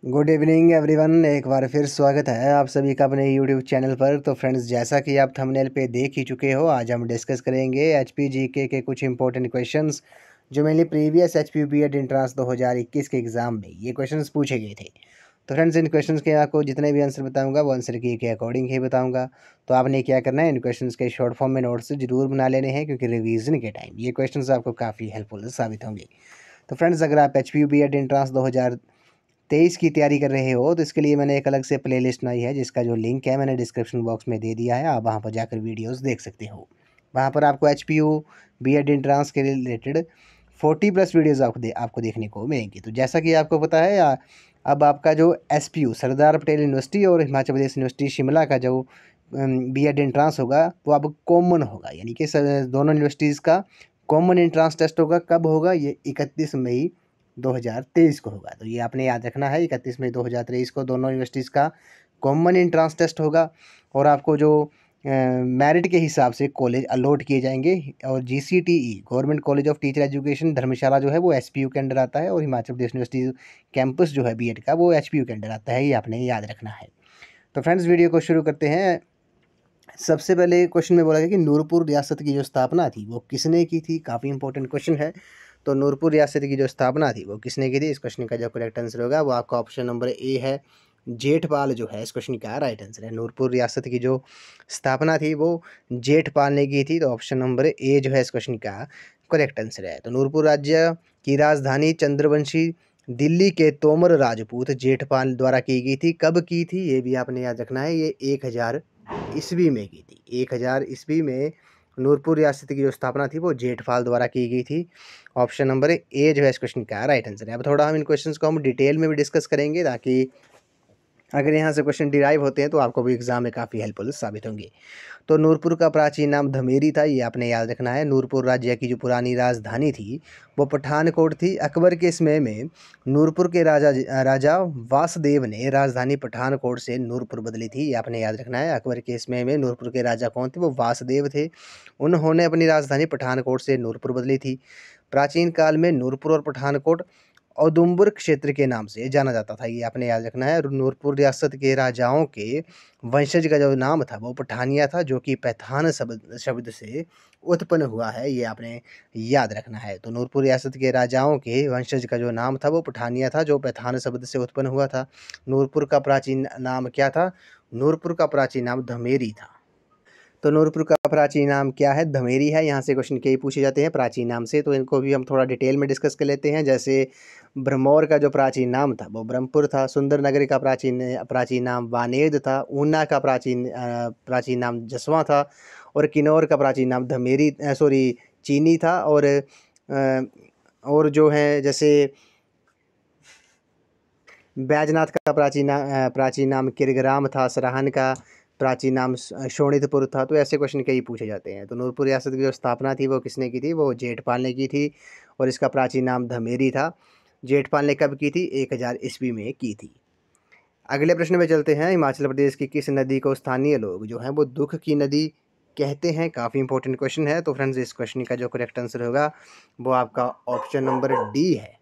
Good evening everyone. एक बार फिर स्वागत है आप सभी का अपने यूट्यूब चैनल पर। तो फ्रेंड्स, जैसा कि आप थंबनेल पे देख ही चुके हो, आज हम डिस्कस करेंगे एचपी जीके के कुछ इंपॉर्टेंट क्वेश्चंस जो mainly previous HP BEd entrance 2021 के एग्ज़ाम में ये क्वेश्चंस पूछे गए थे। तो फ्रेंड्स, इन क्वेश्चंस के आपको जितने भी आंसर बताऊंगा वो आंसर की के अकॉर्डिंग ही बताऊंगा। तो आपने क्या करना है, इन क्वेश्चंस के शॉर्ट फॉर्म में नोट्स जरूर बना लेने हैं, क्योंकि रिवीजन के टाइम ये क्वेश्चंस आपको काफ़ी हेल्पफुल साबित होंगे। तो फ्रेंड्स, अगर आप एचपी बीएड एंट्रेंस 2023 की तैयारी कर रहे हो तो इसके लिए मैंने एक अलग से प्लेलिस्ट बनाई है, जिसका जो लिंक है मैंने डिस्क्रिप्शन बॉक्स में दे दिया है। आप वहां पर जाकर वीडियोस देख सकते हो। वहां पर आपको H P U B Ed entrance के रिलेटेड 40+ वीडियोज़ आपको देखने को मिलेंगी। तो जैसा कि आपको पता है, अब आपका जो S P U Sardar Patel university और हिमाचल प्रदेश यूनिवर्सिटी शिमला का जो बी एड एंट्रांस होगा वो अब कॉमन होगा, यानी कि दोनों यूनिवर्सिटीज़ का कॉमन एंट्रांस टेस्ट होगा। कब होगा? ये 31 मई 2023 को होगा। तो ये आपने याद रखना है, 31 मई 2023 को दोनों यूनिवर्सिटीज़ का कॉमन एंट्रांस टेस्ट होगा। और आपको जो मेरिट के हिसाब से कॉलेज अलॉट किए जाएंगे। और GCTE government college of teacher education Dharamshala जो है वो एचपीयू के अंडर आता है, और हिमाचल प्रदेश यूनिवर्सिटी कैंपस जो है बीएड का वो एचपीयू के अंडर आता है। ये आपने याद रखना है। तो फ्रेंड्स, वीडियो को शुरू करते हैं। सबसे पहले क्वेश्चन में बोला गया कि नूरपुर रियासत की जो स्थापना थी वो किसने की थी। काफ़ी इंपॉर्टेंट क्वेश्चन है। तो नूरपुर रियासत की जो स्थापना थी वो किसने की थी, इस क्वेश्चन का जो करेक्ट आंसर होगा वो आपका ऑप्शन नंबर ए है, जेठपाल जो है इस क्वेश्चन का राइट आंसर है। नूरपुर रियासत की जो स्थापना थी वो जेठपाल ने की थी। तो ऑप्शन नंबर ए जो है इस क्वेश्चन का करेक्ट आंसर है। तो नूरपुर राज्य की राजधानी चंद्रवंशी दिल्ली के तोमर राजपूत जेठपाल द्वारा की गई थी। कब की थी ये भी आपने याद रखना है। ये 1000 ईस्वी में की थी। 1000 ईस्वी में नूरपुर रियासत की जो स्थापना थी वो जेठपाल द्वारा की गई थी। ऑप्शन नंबर ए जो है इस क्वेश्चन का राइट आंसर है। अब थोड़ा हम इन क्वेश्चंस को हम डिटेल में भी डिस्कस करेंगे, ताकि अगर यहाँ से क्वेश्चन डिराइव होते हैं तो आपको भी एग्जाम में काफ़ी हेल्पफुल साबित होंगे। तो नूरपुर का प्राचीन नाम धमेरी था, ये आपने याद रखना है। नूरपुर राज्य की जो पुरानी राजधानी थी वो पठानकोट थी। अकबर के समय में नूरपुर के राजा वासुदेव ने राजधानी पठानकोट से नूरपुर बदली थी, ये आपने याद रखना है। अकबर के समय में नूरपुर के राजा कौन थे? वो वासुदेव थे। उन्होंने अपनी राजधानी पठानकोट से नूरपुर बदली थी। प्राचीन काल में नूरपुर और पठानकोट औदुंबर क्षेत्र के नाम से जाना जाता था, ये आपने याद रखना है। नूरपुर रियासत के राजाओं के वंशज का जो नाम था वो पठानिया था, जो कि पैठान शब्द से उत्पन्न हुआ है, ये आपने याद रखना है। तो नूरपुर रियासत के राजाओं के वंशज का जो नाम था वो पठानिया था, जो पैठान शब्द से उत्पन्न हुआ था। नूरपुर का प्राचीन नाम क्या था? नूरपुर का प्राचीन नाम धमेरी था। तो नूरपुर का प्राचीन नाम क्या है? धमेरी है। यहाँ से क्वेश्चन कई पूछे जाते हैं प्राचीन नाम से, तो इनको भी हम थोड़ा डिटेल में डिस्कस कर लेते हैं। जैसे ब्रह्मौर का जो प्राचीन नाम था वो ब्रह्मपुर था। सुंदरनगर का प्राचीन नाम वानेद था। ऊना का प्राचीन नाम जसवा था। और किन्नौर का प्राचीन नाम चीनी था। और जो है जैसे बैजनाथ का प्राचीन नाम किरग्राम था। सराहन का प्राचीन नाम शोणितपुर था। तो ऐसे क्वेश्चन कई पूछे जाते हैं। तो नूरपुर रियासत की जो स्थापना थी वो किसने की थी? वो जेठपाल ने की थी, और इसका प्राचीन नाम धमेरी था। जेठपाल ने कब की थी? 1000 ईस्वी में की थी। अगले प्रश्न में चलते हैं। हिमाचल प्रदेश की किस नदी को स्थानीय लोग जो हैं वो दुख की नदी कहते हैं? काफ़ी इंपॉर्टेंट क्वेश्चन है। तो फ्रेंड्स, इस क्वेश्चन का जो करेक्ट आंसर होगा वो आपका ऑप्शन नंबर डी है।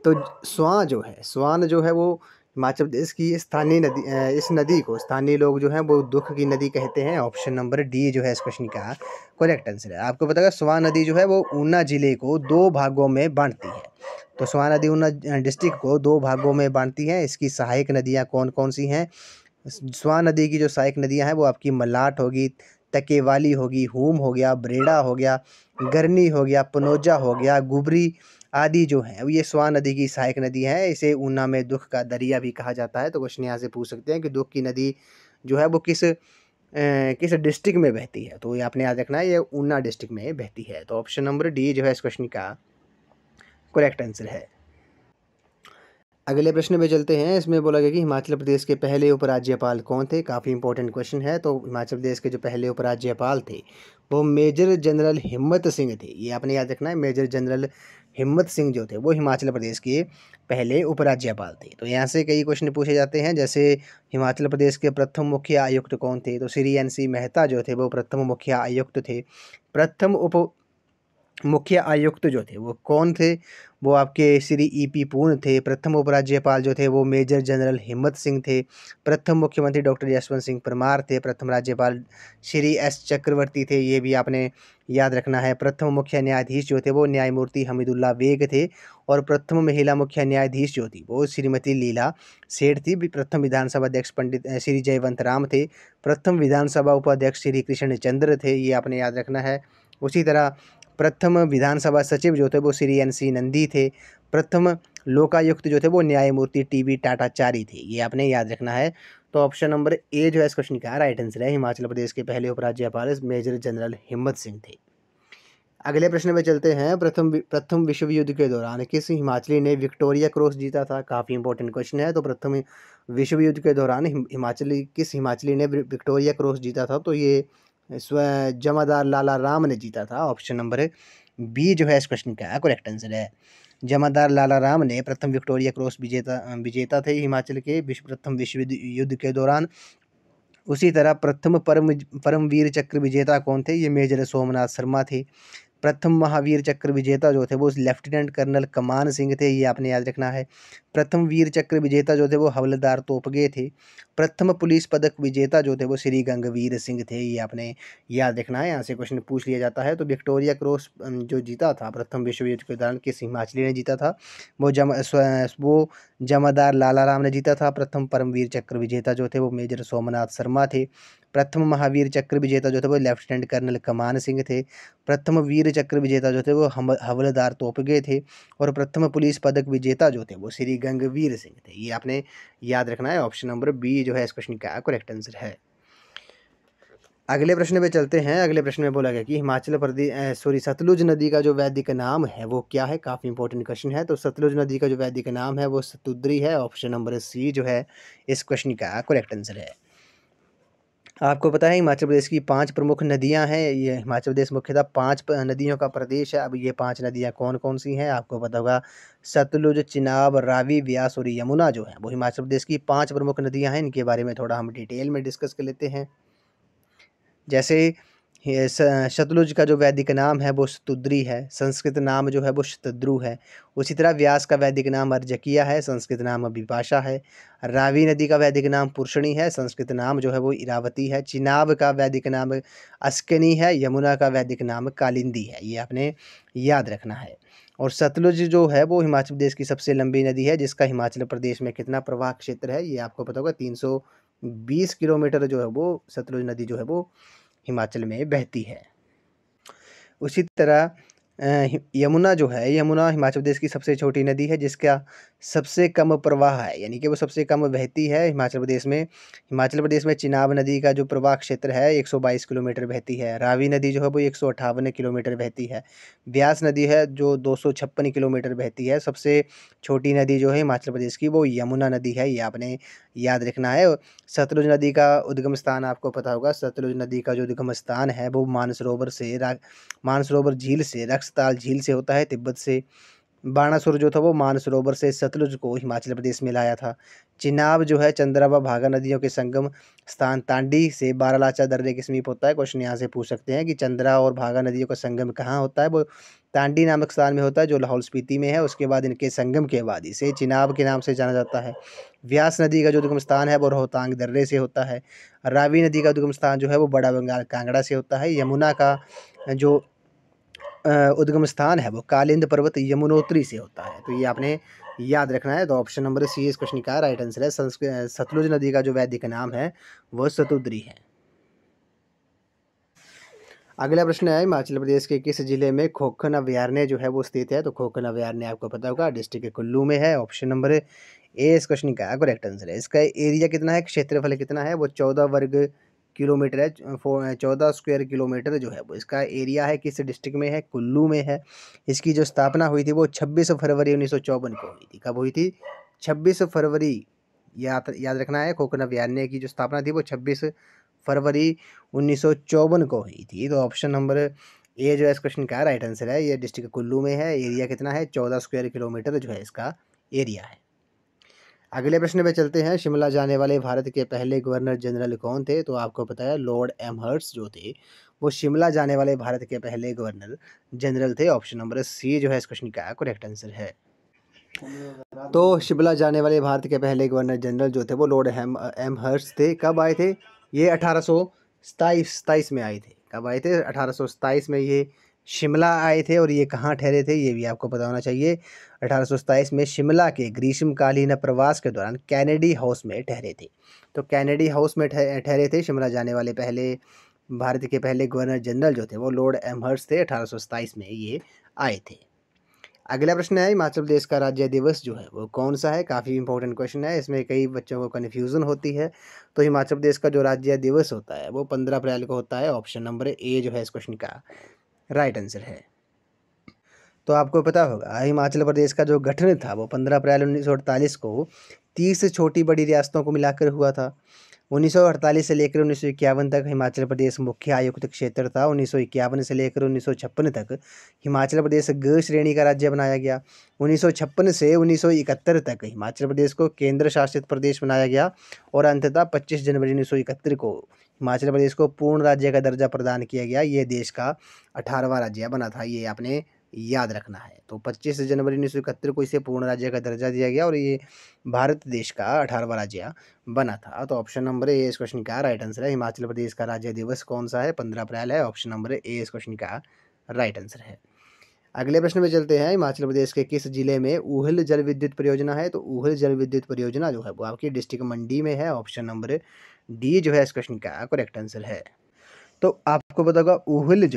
तो स्वान जो है वो हिमाचल प्रदेश की स्थानीय नदी, इस नदी को स्थानीय लोग जो हैं वो दुख की नदी कहते हैं। ऑप्शन नंबर डी जो है इस क्वेश्चन का करेक्ट आंसर है। आपको पता है स्वान नदी जो है वो ऊना जिले को 2 भागों में बांटती है। तो स्वान नदी ऊना डिस्ट्रिक्ट को 2 भागों में बांटती है। इसकी सहायक नदियाँ कौन कौन सी हैं? स्वान नदी की जो सहायक नदियाँ हैं वो आपकी मलाट होगी, तकेवाली होगी, हूम हो गया, ब्रेडा हो गया, गरनी हो गया, पनोजा हो गया, गुबरी आदि जो हैं ये स्वान नदी की सहायक नदी है। इसे ऊना में दुख का दरिया भी कहा जाता है। तो क्वेश्चन यहाँ से पूछ सकते हैं कि दुख की नदी जो है वो किस डिस्ट्रिक्ट में बहती है? तो ये आपने याद रखना है, ये ऊना डिस्ट्रिक्ट में बहती है। तो ऑप्शन नंबर डी जो है इस क्वेश्चन का करेक्ट आंसर है। अगले प्रश्न में चलते हैं। इसमें बोला गया कि हिमाचल प्रदेश के पहले उपराज्यपाल कौन थे? काफ़ी इंपॉर्टेंट क्वेश्चन है। तो हिमाचल प्रदेश के जो पहले उपराज्यपाल थे वो मेजर जनरल हिम्मत सिंह थे, ये आपने याद रखना है। मेजर जनरल हिम्मत सिंह जो थे वो हिमाचल प्रदेश के पहले उपराज्यपाल थे। तो यहाँ से कई क्वेश्चन पूछे जाते हैं। जैसे हिमाचल प्रदेश के प्रथम मुख्य आयुक्त कौन थे? तो श्री NC मेहता जो थे वो प्रथम मुख्य आयुक्त थे। प्रथम उप मुख्य आयुक्त जो थे वो कौन थे? वो आपके श्री ईपी पूर्ण थे। प्रथम उपराज्यपाल जो थे वो मेजर जनरल हिम्मत सिंह थे। प्रथम मुख्यमंत्री डॉक्टर यशवंत सिंह परमार थे। प्रथम राज्यपाल श्री एस चक्रवर्ती थे, ये भी आपने याद रखना है। प्रथम मुख्य न्यायाधीश जो थे वो न्यायमूर्ति हमीदुल्ला बेग थे। और प्रथम महिला मुख्य न्यायाधीश जो थी वो श्रीमती लीला सेठ थी। प्रथम विधानसभा अध्यक्ष पंडित श्री जयवंत राम थे। प्रथम विधानसभा उपाध्यक्ष श्री कृष्ण चंद्र थे, ये आपने याद रखना है। उसी तरह प्रथम विधानसभा सचिव जो थे वो श्री NC नंदी थे। प्रथम लोकायुक्त जो थे वो न्यायमूर्ति TB टाटाचारी थे, ये आपने याद रखना है। तो ऑप्शन नंबर ए जो है इस क्वेश्चन का राइट आंसर है। हिमाचल प्रदेश के पहले उपराज्यपाल मेजर जनरल हिम्मत सिंह थे। अगले प्रश्न में चलते हैं। प्रथम विश्व युद्ध के दौरान किस हिमाचली ने विक्टोरिया क्रॉस जीता था? काफ़ी इंपॉर्टेंट क्वेश्चन है। तो प्रथम विश्व युद्ध के दौरान किस हिमाचली ने विक्टोरिया क्रॉस जीता था? तो ये जमादार लाला राम ने जीता था। ऑप्शन नंबर बी जो है इस क्वेश्चन का करेक्ट आंसर है। जमादार लाला राम ने प्रथम विक्टोरिया क्रॉस विजेता थे हिमाचल के प्रथम विश्व युद्ध के दौरान। उसी तरह प्रथम परमवीर चक्र विजेता कौन थे? ये मेजर सोमनाथ शर्मा थे। प्रथम महावीर चक्र विजेता जो थे वो लेफ्टिनेंट कर्नल कमान सिंह थे, ये आपने याद रखना है। प्रथम वीर चक्र विजेता जो थे वो हवलदार तोपगे थे। प्रथम पुलिस पदक विजेता जो थे वो श्री गंगवीर सिंह थे, ये आपने याद रखना है। यहाँ से क्वेश्चन पूछ लिया जाता है। तो विक्टोरिया क्रॉस जो जीता था प्रथम विश्व युद्ध के दौरान किस हिमाचली ने जीता था? वो जमादार लाला राम ने जीता था। प्रथम परमवीर चक्र विजेता जो थे वो मेजर सोमनाथ शर्मा थे। प्रथम महावीर चक्र विजेता जो थे वो लेफ्टिनेंट कर्नल कमान सिंह थे। प्रथम वीर चक्र विजेता जो थे वो हवलदार तोपगे थे। और प्रथम पुलिस पदक विजेता जो थे वो श्री गंगवीर सिंह थे, ये आपने याद रखना है। ऑप्शन नंबर बी जो है इस क्वेश्चन का करेक्ट आंसर है। अगले प्रश्न पे चलते हैं। अगले प्रश्न में बोला गया कि हिमाचल प्रदेश सतलुज नदी का जो वैदिक नाम है वो क्या है? काफ़ी इंपॉर्टेंट क्वेश्चन है। तो सतलुज नदी का जो वैदिक नाम है वो सतुद्री है। ऑप्शन नंबर सी जो है इस क्वेश्चन का करेक्ट आंसर है। आपको पता है हिमाचल प्रदेश की 5 प्रमुख नदियां हैं। ये हिमाचल प्रदेश मुख्यतः 5 नदियों का प्रदेश है। अब ये 5 नदियां कौन कौन सी हैं आपको पता होगा। सतलुज, चिनाब, रावी, व्यास और यमुना जो है वो हिमाचल प्रदेश की 5 प्रमुख नदियां हैं। इनके बारे में थोड़ा हम डिटेल में डिस्कस कर लेते हैं। जैसे सतलुज का जो वैदिक नाम है वो शतुद्री है। संस्कृत नाम जो है वो शतद्रु है। उसी तरह व्यास का वैदिक नाम अर्जकिया है। संस्कृत नाम विपाशा है। रावी नदी का वैदिक नाम पुरुषणी है। संस्कृत नाम जो है वो इरावती है। चिनाब का वैदिक नाम अस्कनी है। यमुना का वैदिक नाम कालिंदी है, ये आपने याद रखना है। और सतलुज जो है वो हिमाचल प्रदेश की सबसे लंबी नदी है, जिसका हिमाचल प्रदेश में कितना प्रवाह क्षेत्र है ये आपको पता होगा। 320 किलोमीटर जो है वो सतलुज नदी जो है वो हिमाचल में बहती है। उसी तरह यमुना जो है, यमुना हिमाचल प्रदेश की सबसे छोटी नदी है, जिसका सबसे कम प्रवाह है, यानी कि वो सबसे कम बहती है हिमाचल प्रदेश में। हिमाचल प्रदेश में चिनाब नदी का जो प्रवाह क्षेत्र है 122 किलोमीटर बहती है। रावी नदी जो है वो 158 किलोमीटर बहती है। व्यास नदी है जो 256 किलोमीटर बहती है। सबसे छोटी नदी जो है हिमाचल प्रदेश की वो यमुना नदी है, ये आपने याद रखना है। सतलुज नदी का उद्गम स्थान आपको पता होगा। सतलुज नदी का जो उद्गम स्थान है वो मानसरोवर झील से, रक्सताल झील से होता है। तिब्बत से बाणासुर जो था वो मानसरोवर से सतलुज को हिमाचल प्रदेश में लाया था। चिनाब जो है चंद्रा व भागा नदियों के संगम स्थान तांडी से बारालाचा दर्रे के समीप होता है। क्वेश्चन यहाँ से पूछ सकते हैं कि चंद्रा और भागा नदियों का संगम कहाँ होता है? वो तांडी नामक स्थान में होता है जो लाहौल स्पीति में है। उसके बाद इनके संगम के बाद इसे चिनाब के नाम से जाना जाता है। व्यास नदी का जो उद्गम स्थान है वो रोहतांग दर्रे से होता है। रावी नदी का उद्गम स्थान जो है वो बड़ा बंगाल कांगड़ा से होता है। यमुना का जो उद्गम स्थान है वो कालिंद पर्वत यमुनोत्री से होता है। तो ये आपने याद रखना है। तो ऑप्शन नंबर सी इस क्वेश्चन का राइट आंसर है। सतलुज नदी का जो वैदिक नाम है वो सतुद्री है। अगला प्रश्न है हिमाचल प्रदेश के किस जिले में खोखन अभयारण्य जो है वो स्थित है? तो खोखन अभयारण्य आपको पता होगा डिस्ट्रिक्ट कुल्लू में है। ऑप्शन नंबर ए इस क्वेश्चन का करेक्ट आंसर है। इसका एरिया कितना है, क्षेत्रफल कितना है? वो 14 वर्ग किलोमीटर है। 14 स्क्वायर किलोमीटर जो है वो इसका एरिया है। किस डिस्ट्रिक्ट में है? कुल्लू में है। इसकी जो स्थापना हुई थी वो 26 फरवरी 1954 को हुई थी। कब हुई थी? 26 फरवरी। याद रखना है। खोखन अभयारण्य की जो स्थापना थी वो 26 फरवरी 1954 को हुई थी। तो ऑप्शन नंबर ए जो है इस क्वेश्चन का राइट आंसर है। ये डिस्ट्रिक्ट कुल्लू में है। एरिया कितना है? 14 स्क्वायर किलोमीटर जो है इसका एरिया है। अगले प्रश्न पे चलते हैं। शिमला जाने वाले भारत के पहले गवर्नर जनरल कौन थे? तो आपको पता है लॉर्ड एमहर्स्ट जो थे वो शिमला जाने वाले भारत के पहले गवर्नर जनरल थे। ऑप्शन नंबर सी जो है इस क्वेश्चन का करेक्ट आंसर है। तो शिमला जाने वाले भारत के पहले गवर्नर जनरल जो थे वो लॉर्ड एमहर्स्ट थे। कब आए थे? ये 1827 में आए थे। कब आए थे? 1827 में ये शिमला आए थे। और ये कहाँ ठहरे थे ये भी आपको पता होना चाहिए। 1827 में शिमला के ग्रीष्मकालीन प्रवास के दौरान कैनेडी हाउस में ठहरे थे। तो कैनेडी हाउस में ठहरे थे शिमला जाने वाले पहले भारत के पहले गवर्नर जनरल जो थे वो लॉर्ड एमहर्स्ट थे। 1827 में ये आए थे। अगला प्रश्न है हिमाचल प्रदेश का राज्य दिवस जो है वो कौन सा है? काफ़ी इंपॉर्टेंट क्वेश्चन है। इसमें कई बच्चों को कन्फ्यूज़न होती है। तो हिमाचल प्रदेश का जो राज्य दिवस होता है वो 15 अप्रैल को होता है। ऑप्शन नंबर ए जो है इस क्वेश्चन का राइट आंसर है। तो आपको पता होगा हिमाचल प्रदेश का जो गठन था वो 15 अप्रैल 1948 को 30 छोटी बड़ी रियासतों को मिलाकर हुआ था। 1948 से लेकर 1951 तक हिमाचल प्रदेश मुख्य आयुक्त क्षेत्र था। 1951 से लेकर 1956 तक हिमाचल प्रदेश ग श्रेणी का राज्य बनाया गया। 1956 से 1971 तक हिमाचल प्रदेश को केंद्र शासित प्रदेश बनाया गया। और अंततः 25 जनवरी 1971 को हिमाचल प्रदेश को पूर्ण राज्य का दर्जा प्रदान किया गया। ये देश का 18वां राज्य बना था। ये आपने याद रखना है। तो 25 जनवरी 1971 को इसे पूर्ण राज्य का दर्जा दिया गया और ये भारत देश का 18वां राज्य बना था। तो ऑप्शन नंबर ए इस क्वेश्चन का राइट आंसर है। हिमाचल प्रदेश का राज्य दिवस कौन सा है? 15 अप्रैल है। ऑप्शन नंबर ए इस क्वेश्चन का राइट आंसर है। अगले प्रश्न में चलते हैं। हिमाचल प्रदेश के किस जिले में ऊहल जल विद्युत परियोजना है? तो ऊहल जल विद्युत परियोजना जो है वो आपकी डिस्ट्रिक्ट मंडी में है। ऑप्शन नंबर डी जो है इस क्वेश्चन का करेक्ट आंसर है। तो आपको पता होगा ऊहल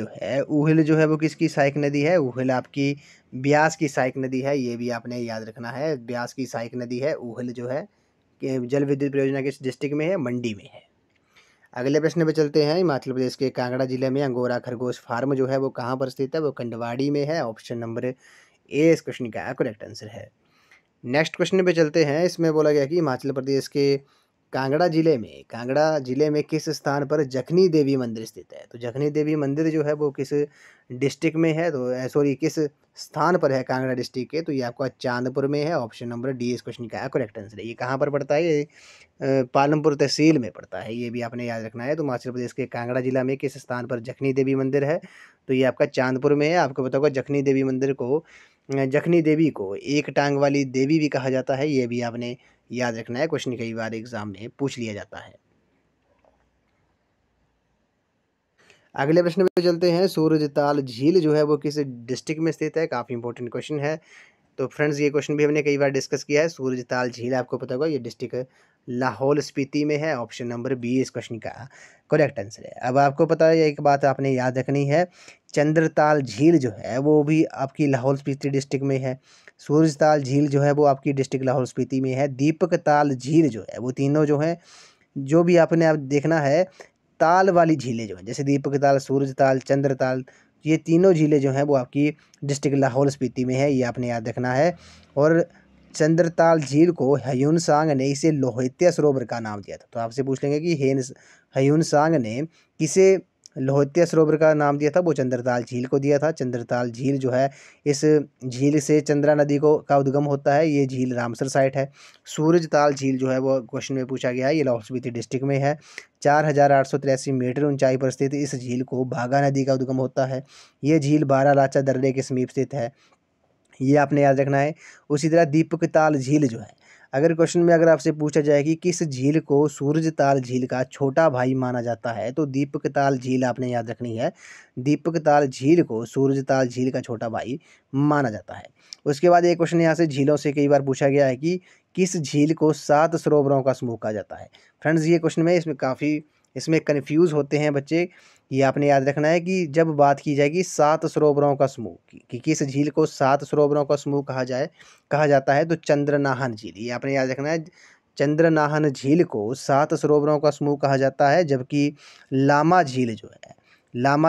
जो है वो किसकी सहायक नदी है? ऊहल आपकी ब्यास की सहायक नदी है। ये भी आपने याद रखना है। ब्यास की सहायक नदी है ऊहल जो है कि जल विद्युत परियोजना किस डिस्ट्रिक्ट में है? मंडी में है। अगले प्रश्न पे चलते हैं। हिमाचल प्रदेश के कांगड़ा जिले में अंगोरा खरगोश फार्म जो है वो कहाँ पर स्थित है? वो कंडवाड़ी में है। ऑप्शन नंबर ए इस क्वेश्चन का करेक्ट आंसर है। नेक्स्ट क्वेश्चन पे चलते हैं। इसमें बोला गया कि हिमाचल प्रदेश के कांगड़ा जिले में किस स्थान पर जखनी देवी मंदिर स्थित है? तो जखनी देवी मंदिर जो है वो किस डिस्ट्रिक्ट में है? तो सॉरी किस स्थान पर है कांगड़ा डिस्ट्रिक्ट के? तो ये आपका चांदपुर में है। ऑप्शन नंबर डी इस क्वेश्चन का करेक्ट आंसर है। ये कहाँ पर पड़ता है? ये पालमपुर तहसील में पड़ता है। ये भी आपने याद रखना है। तो हिमाचल प्रदेश के कांगड़ा जिला में किस स्थान पर जखनी देवी मंदिर है? तो ये आपका चांदपुर में है। आपको पता होगा जखनी देवी को एक टांग वाली देवी भी कहा जाता है। ये भी आपने याद रखना है। क्वेश्चन कई बार एग्जाम में पूछ लिया जाता है। अगले प्रश्न पे चलते हैं। सूरजताल झील जो है वो किस डिस्ट्रिक्ट में स्थित है? काफ़ी इंपॉर्टेंट क्वेश्चन है। तो फ्रेंड्स ये क्वेश्चन भी हमने कई बार डिस्कस किया है। सूरजताल झील आपको पता होगा ये डिस्ट्रिक्ट लाहौल स्पीति में है। ऑप्शन नंबर बी इस क्वेश्चन का करेक्ट आंसर है। अब आपको पता है एक बात आपने याद रखनी है। चंद्रताल झील जो है वो भी आपकी लाहौल स्पीति डिस्ट्रिक्ट में है। सूरजताल झील जो है वो आपकी डिस्ट्रिक्ट लाहौल स्पीति में है। दीपक ताल झील जो है वो तीनों जो है जो भी आपने आप देखना है ताल वाली झीलें जो हैं जैसे दीपक ताल, सूरज ताल, चंद्र ताल, ये तीनों झीलें जो हैं वो आपकी डिस्ट्रिक्ट लाहौल स्पीति में है। ये आपने याद रखना है। और चंद्रताल झील को ह्यून सांग ने इसे लोहित्य सरोवर का नाम दिया था। तो आपसे पूछ लेंगे कि ह्यून सांग ने किसे लोहित्य सरोवर का नाम दिया था? वो चंद्रताल झील को दिया था। चंद्रताल झील जो है इस झील से चंद्रा नदी को का उद्गम होता है। ये झील रामसर साइट है। सूरजताल झील जो है वो क्वेश्चन में पूछा गया है। ये लाहौल स्पीति डिस्ट्रिक्ट में है। 4883 मीटर ऊंचाई पर स्थित इस झील को भागा नदी का उद्गम होता है। ये झील बारालाचा दर्रे के समीप स्थित है। ये आपने याद रखना है। उसी तरह दीपक ताल झील जो है अगर क्वेश्चन में अगर आपसे पूछा जाए कि किस झील को सूरजताल झील का छोटा भाई माना जाता है तो दीपक ताल झील आपने याद रखनी है। दीपक ताल झील को सूरजताल झील का छोटा भाई माना जाता है। उसके बाद एक क्वेश्चन यहाँ से झीलों से कई बार पूछा गया है कि किस झील को 7 सरोवरों का समूह कहा जाता है? फ्रेंड्स ये क्वेश्चन में इसमें कन्फ्यूज़ होते हैं बच्चे। ये आपने याद रखना है कि जब बात की जाएगी 7 सरोवरों का समूह कि किस झील को 7 सरोवरों का समूह कहा जाता है तो चंद्रनाहन झील। ये आपने याद रखना है। चंद्रनाहन झील को 7 सरोवरों का समूह कहा जाता है। जबकि लामा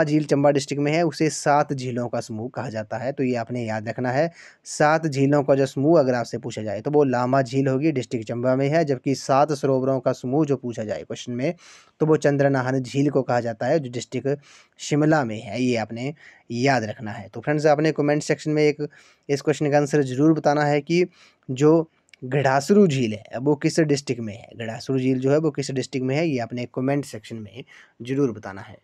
झील चंबा डिस्ट्रिक्ट में है उसे 7 झीलों का समूह कहा जाता है। तो ये आपने याद रखना है। 7 झीलों का जो समूह अगर आपसे पूछा जाए तो वो लामा झील होगी, डिस्ट्रिक्ट चंबा में है। जबकि 7 सरोवरों का समूह जो पूछा जाए क्वेश्चन में तो वो चंद्रनाहन झील को कहा जाता है जो डिस्ट्रिक्ट शिमला में है। ये आपने याद रखना है। तो फ्रेंड्स आपने कमेंट सेक्शन में एक इस क्वेश्चन का आंसर ज़रूर बताना है कि जो घड़ासरू झील है, अब वो किस डिस्ट्रिक्ट में है? घड़ासरू झील जो है वो किस डिस्ट्रिक्ट में है, ये आपने कमेंट सेक्शन में ज़रूर बताना है।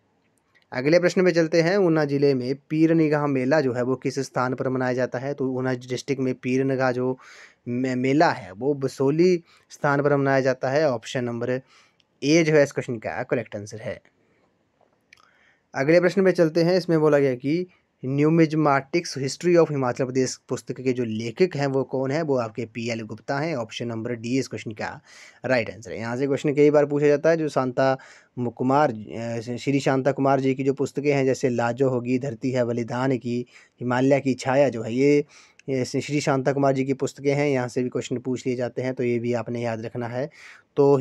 अगले प्रश्न पे चलते हैं। ऊना ज़िले में पीर निगाह मेला जो है वो किस स्थान पर मनाया जाता है? तो ऊना डिस्ट्रिक्ट में पीर निगाह जो मेला है वो बसोली स्थान पर मनाया जाता है। ऑप्शन नंबर ए जो है इस क्वेश्चन का करेक्ट आंसर है। अगले प्रश्न पे चलते हैं। इसमें बोला गया कि न्यूमिज्माटिक्स हिस्ट्री ऑफ हिमाचल प्रदेश पुस्तक के जो लेखक हैं वो कौन है? वो आपके पीएल गुप्ता हैं। ऑप्शन नंबर डी इस क्वेश्चन का राइट आंसर है। यहाँ से क्वेश्चन कई बार पूछा जाता है। जो शांता कुमार श्री शांता कुमार जी की जो पुस्तकें हैं, जैसे लाजो होगी, धरती है बलिदान की, हिमालय की छाया जो है, ये श्री शांता कुमार जी की पुस्तकें हैं। यहाँ से भी क्वेश्चन पूछ लिए जाते हैं, तो ये भी आपने याद रखना है। तो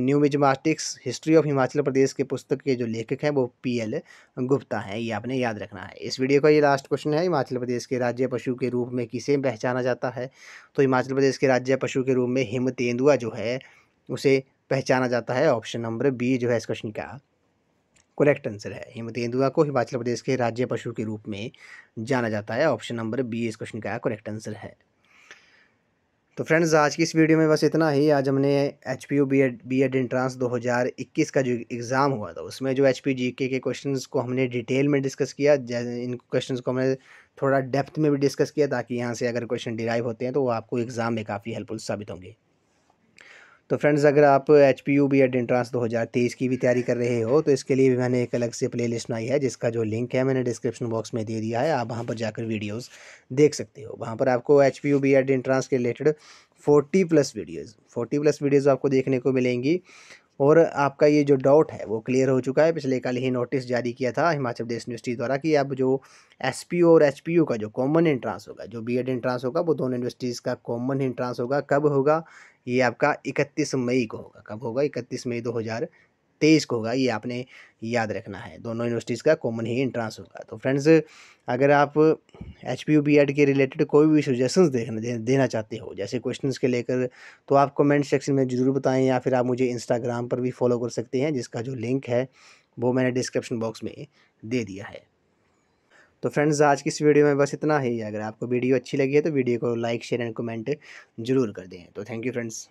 न्यूमिज्माटिक्स हिस्ट्री ऑफ हिमाचल प्रदेश के पुस्तक के जो लेखक हैं वो पीएल गुप्ता है, ये आपने याद रखना है। इस वीडियो का ये लास्ट क्वेश्चन है। हिमाचल प्रदेश के राज्य पशु के रूप में किसे पहचाना जाता है? तो हिमाचल प्रदेश के राज्य पशु के रूप में हिम तेंदुआ जो है उसे पहचाना जाता है। ऑप्शन नंबर बी जो है इस क्वेश्चन का करेक्ट आंसर है। हिम तेंदुआ को हिमाचल प्रदेश के राज्य पशु के रूप में जाना जाता है। ऑप्शन नंबर बी इस क्वेश्चन का करेक्ट आंसर है। तो फ्रेंड्स, आज की इस वीडियो में बस इतना ही। आज हमने एचपीयू बीएड एंट्रांस 2021 का जो एग्ज़ाम हुआ था उसमें जो एचपी जीके के क्वेश्चंस को हमने डिटेल में डिस्कस किया। इन क्वेश्चंस को हमने थोड़ा डेप्थ में भी डिस्कस किया, ताकि यहाँ से अगर क्वेश्चन डिराइव होते हैं तो वो आपको एग्ज़ाम में काफ़ी हेल्पफुल साबित होंगे। तो फ्रेंड्स, अगर आप एचपीयू बीएड एंट्रांस 2023 की भी तैयारी कर रहे हो तो इसके लिए भी मैंने एक अलग से प्लेलिस्ट बनाई है, जिसका जो लिंक है मैंने डिस्क्रिप्शन बॉक्स में दे दिया है। आप वहां पर जाकर वीडियोस देख सकते हो। वहां पर आपको एचपीयू बीएड एंट्रांस के रिलेटेड 40+ वीडियोज़ आपको देखने को मिलेंगी। और आपका ये जो डाउट है वो क्लियर हो चुका है। पिछले कल ही नोटिस जारी किया था हिमाचल प्रदेश यूनिवर्सिटी द्वारा कि अब जो एसपीओ और एचपीयू का जो कॉमन एंट्रांस होगा, जो बीएड एंट्रांस होगा, वो दोनों यूनिवर्सिटीज़ का कॉमन एंट्रांस होगा। कब होगा? ये आपका 31 मई को होगा। कब होगा? 31 मई 2023 को होगा। ये आपने याद रखना है। दोनों यूनिवर्सिटीज़ का कॉमन ही एंट्रांस होगा। तो फ्रेंड्स, अगर आप एचपीयू बीएड के रिलेटेड कोई भी सजेशंस देना चाहते हो, जैसे क्वेश्चंस के लेकर, तो आप कमेंट सेक्शन में ज़रूर बताएं, या फिर आप मुझे इंस्टाग्राम पर भी फॉलो कर सकते हैं, जिसका जो लिंक है वो मैंने डिस्क्रिप्शन बॉक्स में दे दिया है। तो फ्रेंड्स, आज की इस वीडियो में बस इतना ही। अगर आपको वीडियो अच्छी लगी है तो वीडियो को लाइक, शेयर एंड कमेंट जरूर कर दें। तो थैंक यू फ्रेंड्स।